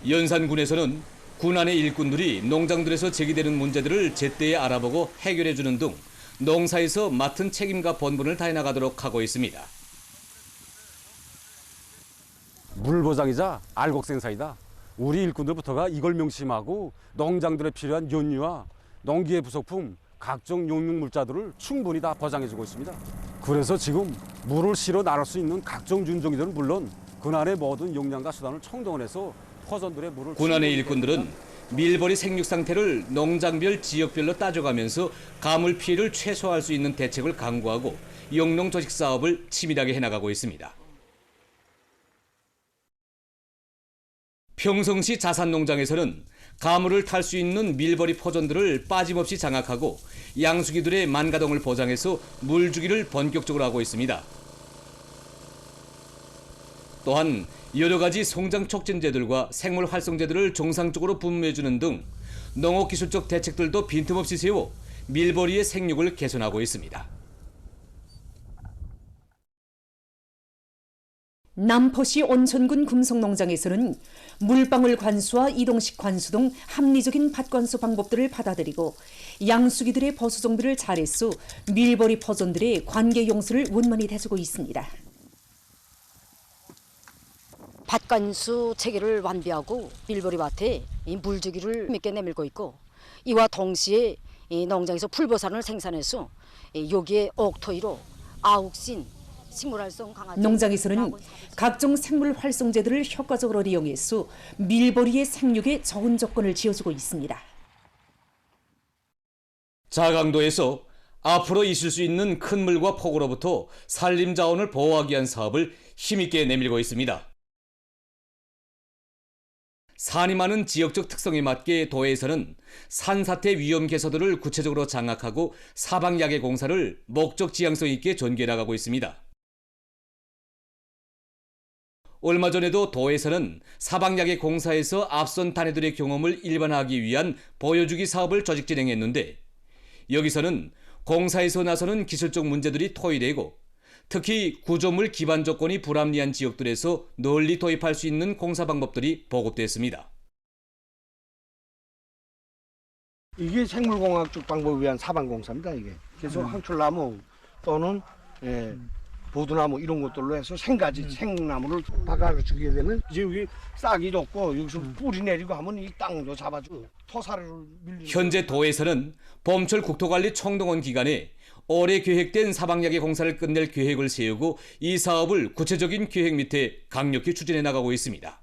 연산군에서는 군안의 일꾼들이 농장들에서 제기되는 문제들을 제때에 알아보고 해결해주는 등 농사에서 맡은 책임과 본분을 다해 나가도록 하고 있습니다. 물보장이자 알곡생산이다. 우리 일꾼들부터가 이걸 명심하고 농장들에 필요한 연유와 농기의 부속품, 각종 용융물자들을 충분히 다 보장해주고 있습니다. 그래서 지금 물을 실어 나를 수 있는 각종 윤종이들은 물론 군안의 모든 역량과 수단을 총동원해서 포전들의 물을 군안의 일꾼들은 밀보리 생육 상태를 농장별 지역별로 따져가면서 가물 피해를 최소화할 수 있는 대책을 강구하고 영농 조직 사업을 치밀하게 해나가고 있습니다. 평성시 자산농장에서는 가물을 탈 수 있는 밀보리 포전들을 빠짐없이 장악하고 양수기들의 만가동을 보장해서 물주기를 본격적으로 하고 있습니다. 또한 여러 가지 성장 촉진제들과 생물 활성제들을 정상적으로 분무해주는 등 농업기술적 대책들도 빈틈없이 세워 밀보리의 생육을 개선하고 있습니다. 남포시 온천군 금속농장에서는 물방울 관수와 이동식 관수 등 합리적인 밭관수 방법들을 받아들이고 양수기들의 보수 정비를 잘해서 밀보리 포전들의 관계 용수를 원만히 대주고 있습니다. 밭관수 체계를 완비하고 밀보리 밭에 이 물주기를 몇 개 내밀고 있고 이와 동시에 이 농장에서 풀보산을 생산해서 여기에 옥토이로 아욱신 식물활성 강화 농장에서는 각종 생물 활성제들을 효과적으로 이용해서 밀보리의 생육에 좋은 조건을 지어주고 있습니다. 자강도에서 앞으로 있을 수 있는 큰 물과 폭우로부터 산림 자원을 보호하기 위한 사업을 힘있게 내밀고 있습니다. 산이 많은 지역적 특성에 맞게 도에서는 산사태 위험 개소들을 구체적으로 장악하고 사방야계 공사를 목적 지향성 있게 전개해 나가고 있습니다. 얼마 전에도 도에서는 사방야계 공사에서 앞선 단회들의 경험을 일반화하기 위한 보여주기 사업을 조직 진행했는데 여기서는 공사에서 나서는 기술적 문제들이 토의되고 특히 구조물 기반 조건이 불합리한 지역들에서 널리 도입할 수 있는 공사 방법들이 보급됐습니다. 이게 생물공학적 방법에 의한 사방공사입니다. 이게 그래서 황철나무 또는 보두나무 이런 것들로 해서 생가지 생나무를 박아주게 되면 이제 여기 싹이 돋고 여기서 뿌리 내리고 하면 이 땅도 잡아주고 토사를 밀리는. 현재 도에서는 봄철 국토관리 청동원 기간에 올해 계획된 사방야계 공사를 끝낼 계획을 세우고 이 사업을 구체적인 계획 밑에 강력히 추진해 나가고 있습니다.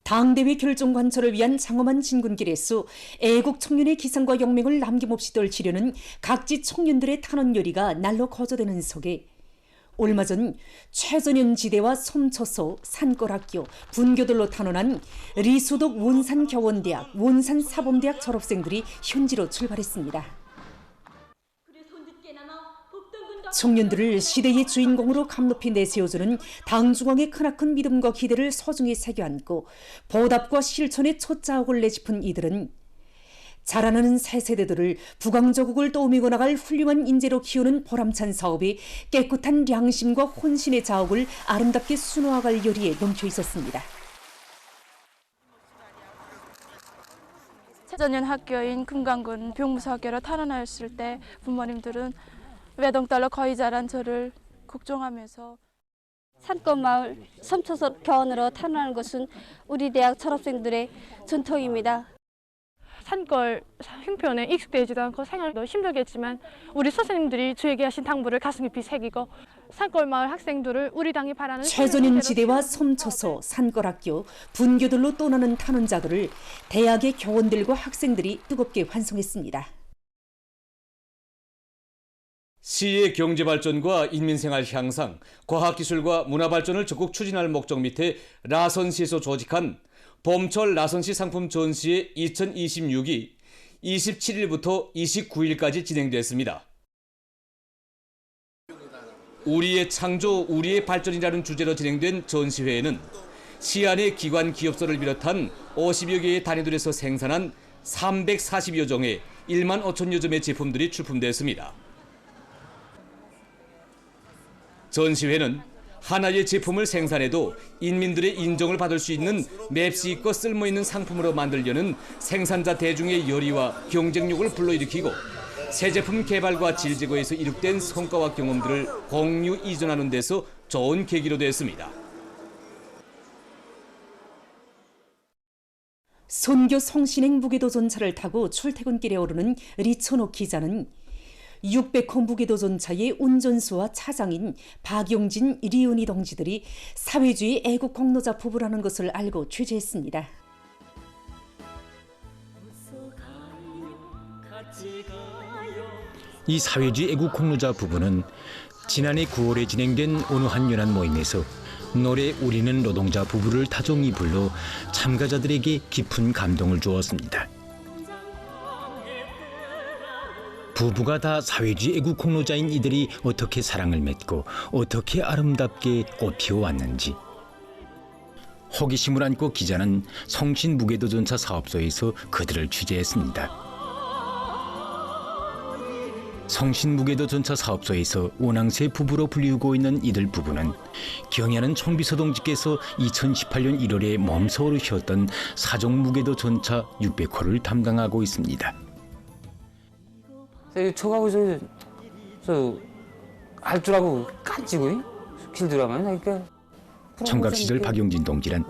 당대회 결정 관철을 위한 장엄한 진군길에서 애국 청년의 기상과 영맹을 남김없이 떨치려는 각지 청년들의 탄원 열의가 날로 거저되는 속에 얼마 전 최전현 지대와 섬초소, 산골학교, 분교들로 탄원한 리소독 원산교원대학, 원산사범대학 졸업생들이 현지로 출발했습니다. 청년들을 시대의 주인공으로 감높이 내세워주는 당중앙의 크나큰 믿음과 기대를 소중히 새겨안고 보답과 실천의 촛자옥을 내짚은 이들은 자라나는 새 세대들을 부강조국을 떠오미고 나갈 훌륭한 인재로 키우는 보람찬 사업에 깨끗한 양심과 혼신의 자옥을 아름답게 수놓아갈 열의에 넘쳐 있었습니다. 최전현 학교인 금강군 병무사학교로 탄원하였을 때 부모님들은 외동딸로 거의 자란 저를 걱정하면서 산골마을 섬초소 교원으로 탄원하는 것은 우리 대학 졸업생들의 전통입니다. 산골 형편에 익숙되지도 않고 생활도 힘들겠지만 우리 선생님들이 저에게 하신 당부를 가슴 깊이 새기고 산골마을 학생들을 우리 당이 바라는 최전현 지대와 섬초소, 산골학교, 분교들로 떠나는 탄원자들을 대학의 교원들과 학생들이 뜨겁게 환송했습니다. 시의 경제발전과 인민생활 향상, 과학기술과 문화발전을 적극 추진할 목적 밑에 라선시에서 조직한 봄철 라선시 상품 전시회 2026이 27일부터 29일까지 진행됐습니다. 우리의 창조, 우리의 발전이라는 주제로 진행된 전시회에는 시안의 기관 기업소를 비롯한 50여 개의 단위들에서 생산한 340여 종의 1만 5천여 점의 제품들이 출품됐습니다. 전시회는 하나의 제품을 생산해도 인민들의 인정을 받을 수 있는 맵시 있고 쓸모있는 상품으로 만들려는 생산자 대중의 열의와 경쟁력을 불러일으키고 새 제품 개발과 질 제거에서 이룩된 성과와 경험들을 공유 이전하는 데서 좋은 계기로 됐습니다. 선교 성신행 무게도전차를 타고 출퇴근길에 오르는 리천옥 기자는 600호 무게도전차의 운전수와 차장인 박용진, 리은희 동지들이 사회주의 애국 공로자 부부라는 것을 알고 취재했습니다. 이 사회주의 애국 공로자 부부는 지난해 9월에 진행된 어느 한 연안 모임에서 노래 우리는 노동자 부부를 타종이 불러 참가자들에게 깊은 감동을 주었습니다. 부부가 다 사회주의 애국 공로자인 이들이 어떻게 사랑을 맺고 어떻게 아름답게 꽃피워왔는지 호기심을 안고 기자는 성신 무게도전차 사업소에서 그들을 취재했습니다. 성신 무게도전차 사업소에서 원앙새 부부로 불리우고 있는 이들 부부는 경야는 총비서동지께서 2018년 1월에 몸소 오르셨던 사종 무게도전차 600호를 담당하고 있습니다. 저하고 할 줄 알고 깐지고 길들어가면 그러니까 청각 시절 박용진 동지란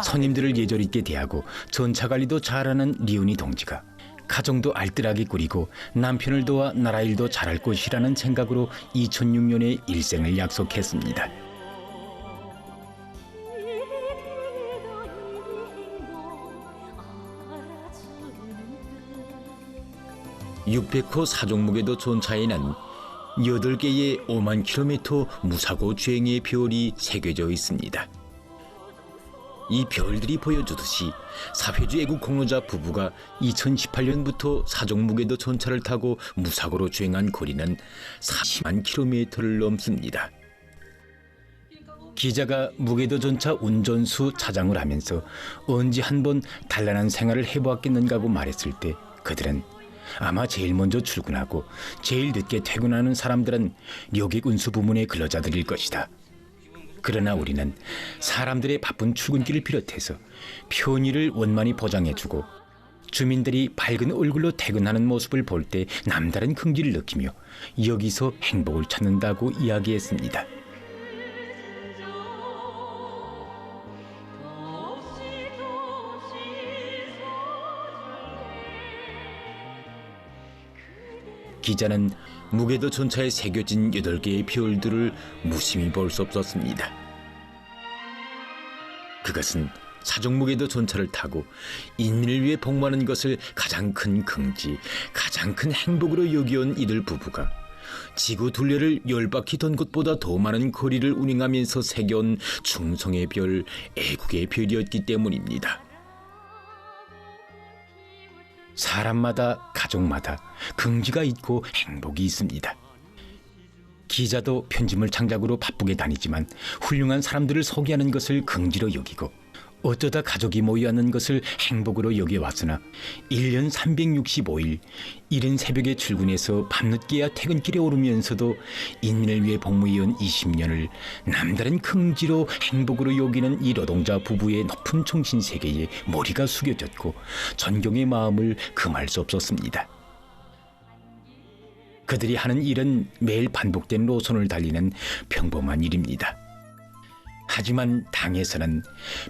선임들을 예절 있게 대하고 전차 관리도 잘하는 리은희 동지가 가정도 알뜰하게 꾸리고 남편을 도와 나라 일도 잘할 것이라는 생각으로 2006년에 일생을 약속했습니다. (600호) 사종무게도 전차에는 8개의 5만 킬로미터 무사고 주행의 별이 새겨져 있습니다. 이 별들이 보여주듯이 사회주의 애국 공로자 부부가 2018년부터 사종무게도 전차를 타고 무사고로 주행한 거리는 40만 킬로미터를 넘습니다. 기자가 무게도 전차 운전수 차장을 하면서 언제 한번 단란한 생활을 해보았겠는가 고 말했을 때 그들은 아마 제일 먼저 출근하고 제일 늦게 퇴근하는 사람들은 여객 운수 부문의 근로자들일 것이다. 그러나 우리는 사람들의 바쁜 출근길을 비롯해서 편의를 원만히 보장해주고 주민들이 밝은 얼굴로 퇴근하는 모습을 볼 때 남다른 긍지를 느끼며 여기서 행복을 찾는다고 이야기했습니다. 기자는 무게도 전차에 새겨진 8개의 별들을 무심히 볼 수 없었습니다. 그것은 사종무게도 전차를 타고 인민을 위해 복무하는 것을 가장 큰 긍지, 가장 큰 행복으로 여겨온 이들 부부가 지구 둘레를 10바퀴 돈 것보다 더 많은 거리를 운행하면서 새겨온 충성의 별, 애국의 별이었기 때문입니다. 사람마다, 가족마다 긍지가 있고 행복이 있습니다. 기자도 편집물 창작으로 바쁘게 다니지만 훌륭한 사람들을 소개하는 것을 긍지로 여기고 어쩌다 가족이 모여 앉는 것을 행복으로 여겨왔으나 1년 365일 이른 새벽에 출근해서 밤늦게야 퇴근길에 오르면서도 인민을 위해 복무해온 20년을 남다른 긍지로 행복으로 여기는 이 노동자 부부의 높은 정신세계에 머리가 숙여졌고 존경의 마음을 금할 수 없었습니다. 그들이 하는 일은 매일 반복된 노선을 달리는 평범한 일입니다. 하지만 당에서는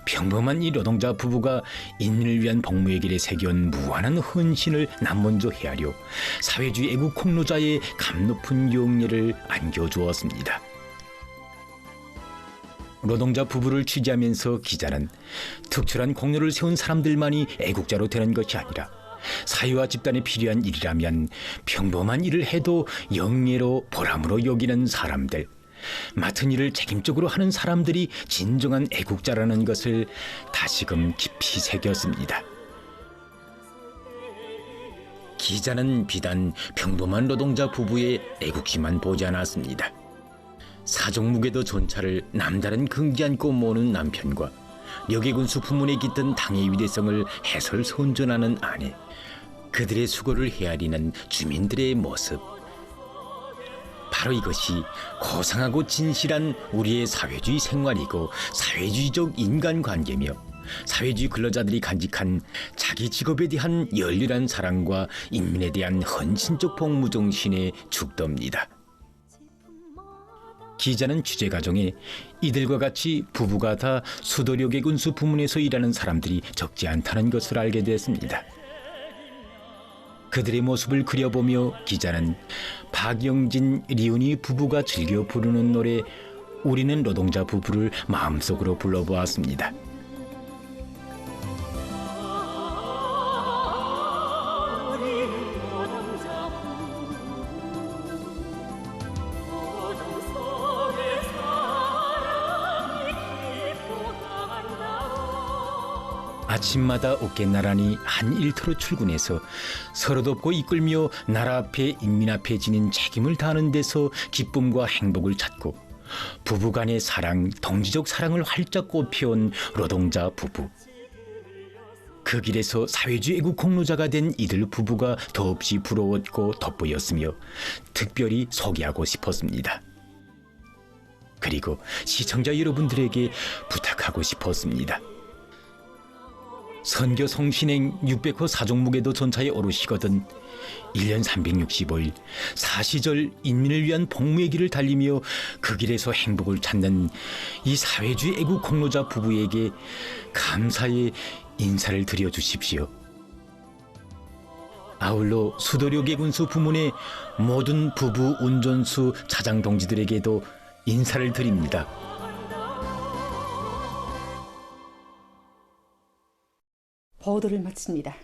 평범한 이 노동자 부부가 인민을 위한 복무의 길에 새겨온 무한한 헌신을 남먼저 헤아려 사회주의 애국 공로자의 감높은 영예를 안겨주었습니다. 노동자 부부를 취재하면서 기자는 특출한 공로를 세운 사람들만이 애국자로 되는 것이 아니라 사회와 집단에 필요한 일이라면 평범한 일을 해도 영예로 보람으로 여기는 사람들, 맡은 일을 책임적으로 하는 사람들이 진정한 애국자라는 것을 다시금 깊이 새겼습니다. 기자는 비단 평범한 노동자 부부의 애국심만 보지 않았습니다. 사종무게도 전차를 남다른 긍지 안고 모는 남편과 여객운수 부문에 깃든 당의 위대성을 해설선전하는 아내, 그들의 수고를 헤아리는 주민들의 모습, 바로 이것이 고상하고 진실한 우리의 사회주의 생활이고 사회주의적 인간관계며 사회주의 근로자들이 간직한 자기 직업에 대한 열렬한 사랑과 인민에 대한 헌신적 복무정신의 죽도입니다. 기자는 취재 과정에 이들과 같이 부부가 다 수도력의 운수 부문에서 일하는 사람들이 적지 않다는 것을 알게 됐습니다. 그들의 모습을 그려보며 기자는 박영진, 리은이 부부가 즐겨 부르는 노래 우리는 노동자 부부를 마음속으로 불러보았습니다. 아침마다 어깨나란히 한 일터로 출근해서 서로 돕고 이끌며 나라 앞에 인민 앞에 지닌 책임을 다하는 데서 기쁨과 행복을 찾고 부부간의 사랑, 동지적 사랑을 활짝 꽃피운 노동자 부부. 그 길에서 사회주의 애국 공로자가 된 이들 부부가 더없이 부러웠고 돋보였으며 특별히 소개하고 싶었습니다. 그리고 시청자 여러분들에게 부탁하고 싶었습니다. 선교 성신행 600호 사종무게도 전차에 오르시거든 1년 365일 사시절 인민을 위한 복무의 길을 달리며 그 길에서 행복을 찾는 이 사회주의 애국 공로자 부부에게 감사의 인사를 드려주십시오. 아울러 수도력의 군수 부문의 모든 부부 운전수 차장 동지들에게도 인사를 드립니다. 보도를 마칩니다.